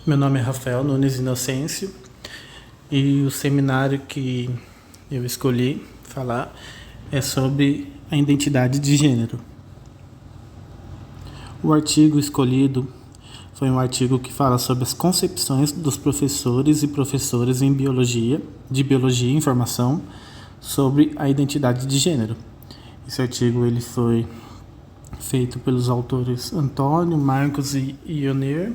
Meu nome é Rafael Nunes Inocêncio e o seminário que eu escolhi falar é sobre a identidade de gênero. O artigo escolhido foi um artigo que fala sobre as concepções dos professores e professoras de Biologia e Informação sobre a identidade de gênero. Esse artigo ele foi feito pelos autores Antônio, Marcos e Ionir,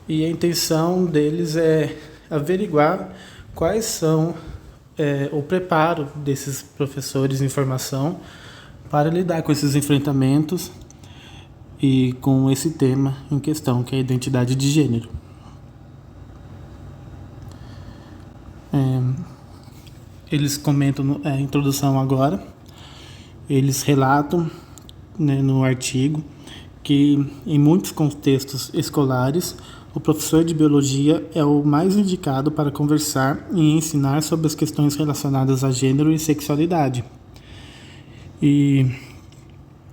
e a intenção deles é averiguar quais são o preparo desses professores em formação para lidar com esses enfrentamentos e com esse tema em questão, que é a identidade de gênero. Eles comentam a introdução agora, eles relatam, no artigo, que em muitos contextos escolares o professor de biologia é o mais indicado para conversar e ensinar sobre as questões relacionadas a gênero e sexualidade. E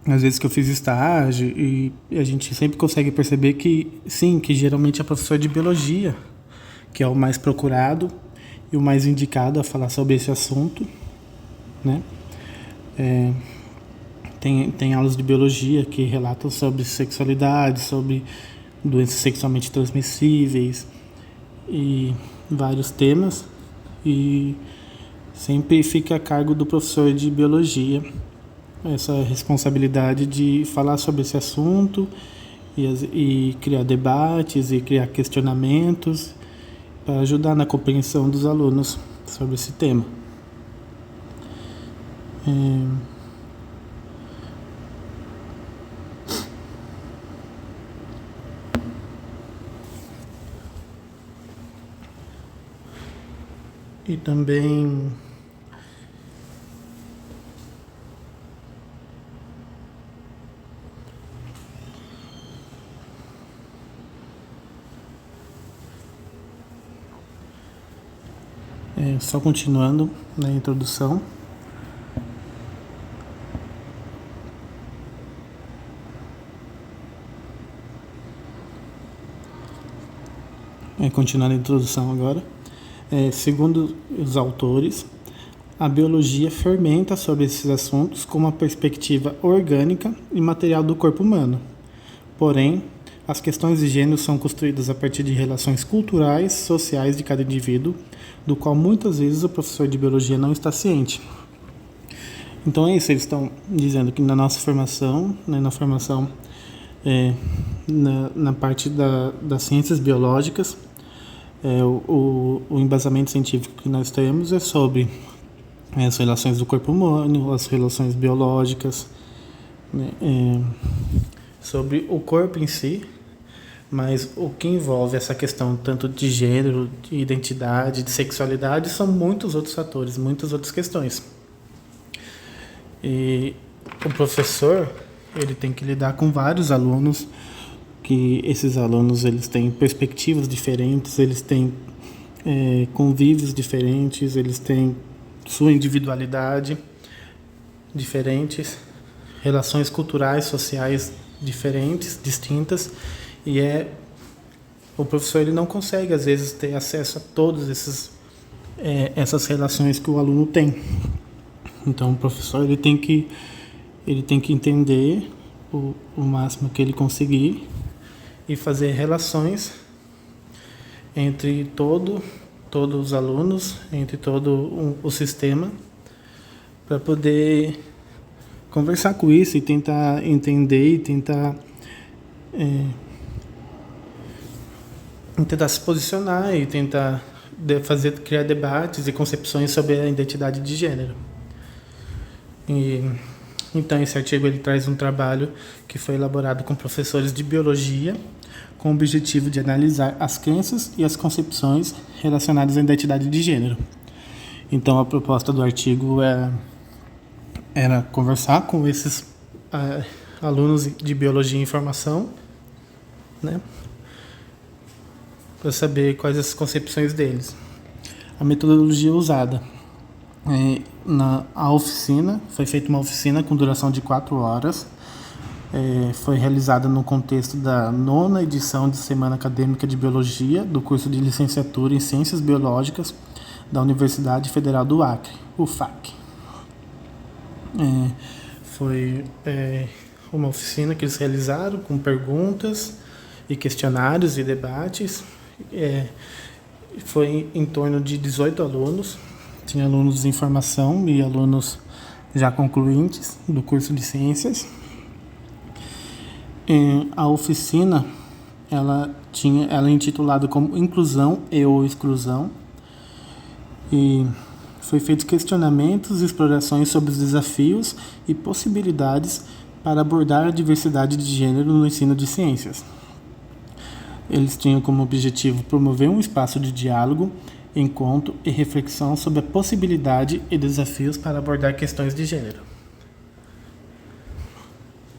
às vezes que eu fiz estágio, e a gente sempre consegue perceber que sim, que geralmente é o professor de biologia que é o mais procurado e o mais indicado a falar sobre esse assunto, né? Tem aulas de biologia que relatam sobre sexualidade, sobre doenças sexualmente transmissíveis e vários temas, e sempre fica a cargo do professor de biologia essa responsabilidade de falar sobre esse assunto e criar debates e criar questionamentos para ajudar na compreensão dos alunos sobre esse tema. E também só continuando na introdução, continuando a introdução agora. Segundo os autores, a biologia fermenta sobre esses assuntos com uma perspectiva orgânica e material do corpo humano. Porém, as questões de gênero são construídas a partir de relações culturais, sociais de cada indivíduo, do qual muitas vezes o professor de biologia não está ciente. Então é isso, eles estão dizendo que na nossa formação, na parte das ciências biológicas, o embasamento científico que nós temos é sobre as relações do corpo humano, as relações biológicas, né, sobre o corpo em si, mas o que envolve essa questão tanto de gênero, de identidade, de sexualidade, são muitos outros fatores, muitas outras questões. E o professor, ele tem que lidar com vários alunos, que esses alunos eles têm perspectivas diferentes, eles têm convívios diferentes, eles têm sua individualidade diferentes, relações culturais, sociais diferentes, distintas, e o professor ele não consegue às vezes ter acesso a todas essas relações que o aluno tem. Então o professor ele tem que entender o máximo que ele conseguir e fazer relações entre todos os alunos, entre todo o sistema, para poder conversar com isso e tentar entender e tentar se posicionar e tentar criar debates e concepções sobre a identidade de gênero. Então esse artigo ele traz um trabalho que foi elaborado com professores de biologia com o objetivo de analisar as crenças e as concepções relacionadas à identidade de gênero. Então a proposta do artigo era conversar com esses alunos de biologia e informação, né, para saber quais as concepções deles. A metodologia usada a oficina, foi feita uma oficina com duração de 4 horas, Foi realizada no contexto da 9ª edição de Semana Acadêmica de Biologia do curso de Licenciatura em Ciências Biológicas da Universidade Federal do Acre, UFAC. Foi uma oficina que eles realizaram com perguntas e questionários e debates. Foi em torno de 18 alunos. Tinha alunos em formação e alunos já concluintes do curso de Ciências. A oficina ela é intitulada como Inclusão e/ou Exclusão, e foi feitos questionamentos e explorações sobre os desafios e possibilidades para abordar a diversidade de gênero no ensino de ciências. Eles tinham como objetivo promover um espaço de diálogo, encontro e reflexão sobre a possibilidade e desafios para abordar questões de gênero.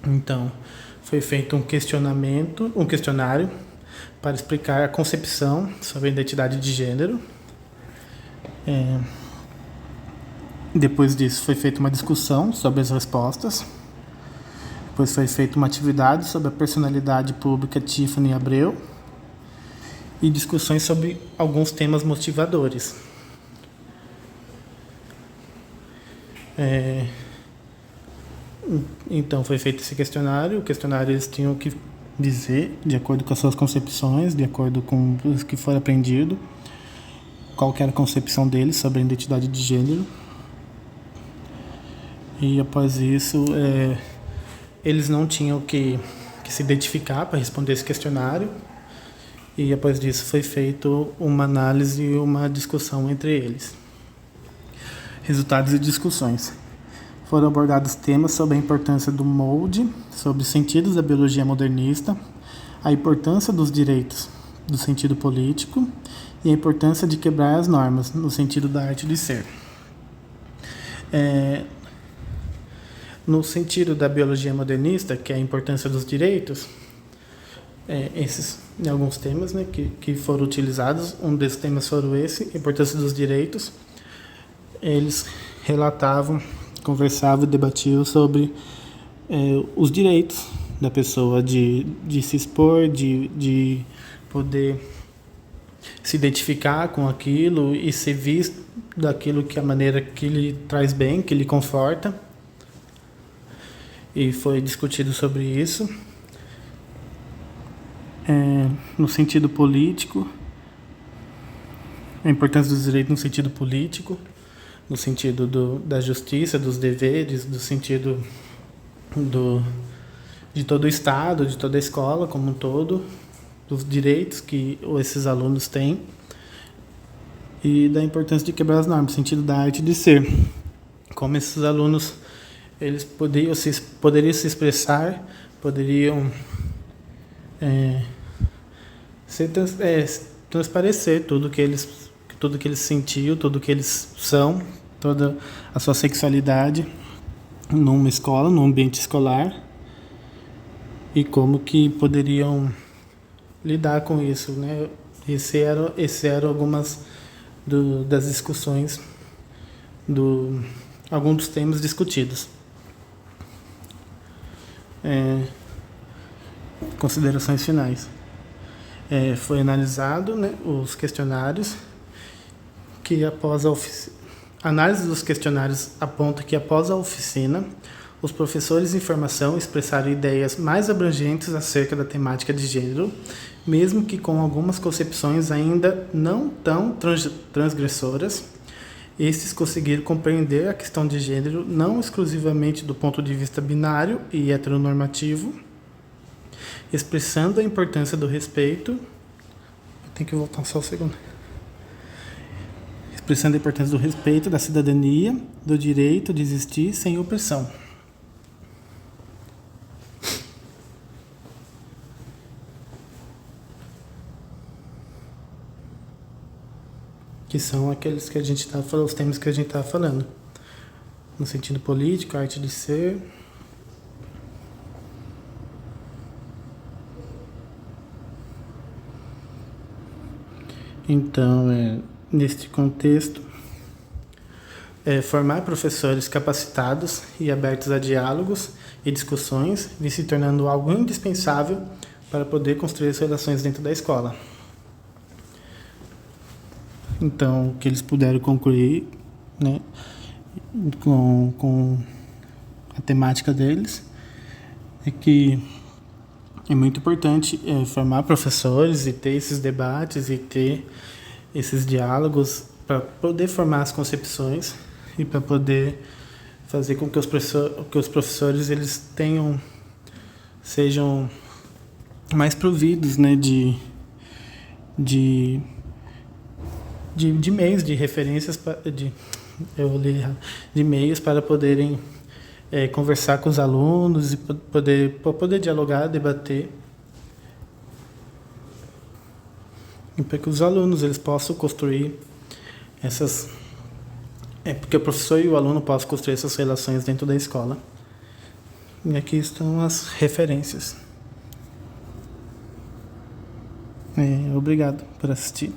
Então, foi feito um questionário para explicar a concepção sobre a identidade de gênero. Depois disso, foi feita uma discussão sobre as respostas. Depois foi feita uma atividade sobre a personalidade pública Tiffany Abreu e discussões sobre alguns temas motivadores. Então foi feito esse questionário. O questionário eles tinham que dizer, de acordo com as suas concepções, de acordo com o que for aprendido, qual que era a concepção deles sobre a identidade de gênero. E após isso, eles não tinham que se identificar para responder esse questionário. E após disso foi feito uma análise e uma discussão entre eles. Resultados e discussões. Foram abordados temas sobre a importância do molde, sobre os sentidos da biologia modernista, a importância dos direitos do sentido político e a importância de quebrar as normas no sentido da arte de ser. No sentido da biologia modernista, que é a importância dos direitos, esses alguns temas, né, que foram utilizados. Um desses temas foram esse, a importância dos direitos. Eles relatavam, conversavam e debatiam sobre os direitos da pessoa de se expor, de poder se identificar com aquilo e ser visto daquilo que a maneira que lhe traz bem, que lhe conforta. E foi discutido sobre isso. No sentido político, a importância dos direitos no sentido político, no sentido da justiça, dos deveres, do sentido de todo o Estado, de toda a escola como um todo, dos direitos que esses alunos têm e da importância de quebrar as normas, no sentido da arte de ser. Como esses alunos eles poderiam se expressar, poderiam transparecer tudo que eles sentiam, tudo que eles são, toda a sua sexualidade numa escola, num ambiente escolar, e como que poderiam lidar com isso, né? Esse eram algumas das discussões, alguns dos temas discutidos. Considerações finais. Foi analisado, né, os questionários, que após a análise dos questionários aponta que após a oficina, os professores em formação expressaram ideias mais abrangentes acerca da temática de gênero, mesmo que com algumas concepções ainda não tão transgressoras. Estes conseguiram compreender a questão de gênero não exclusivamente do ponto de vista binário e heteronormativo, expressando a importância do respeito. Eu tenho que voltar só um segundo. Expressando a importância do respeito, da cidadania, do direito de existir sem opressão. Que são aqueles que a gente está falando, os temas que a gente está falando. No sentido político, a arte de ser. Então, neste contexto, formar professores capacitados e abertos a diálogos e discussões, vem se tornando algo indispensável para poder construir as relações dentro da escola. Então, o que eles puderam concluir, né, com a temática deles é que é muito importante formar professores e ter esses debates e ter esses diálogos para poder formar as concepções e para poder fazer com que os professores eles sejam mais providos, né, de meios, de referências, de meios para poderem conversar com os alunos e poder dialogar, debater, e para que os alunos eles possam construir porque o professor e o aluno possam construir essas relações dentro da escola. E aqui estão as referências. Obrigado por assistir.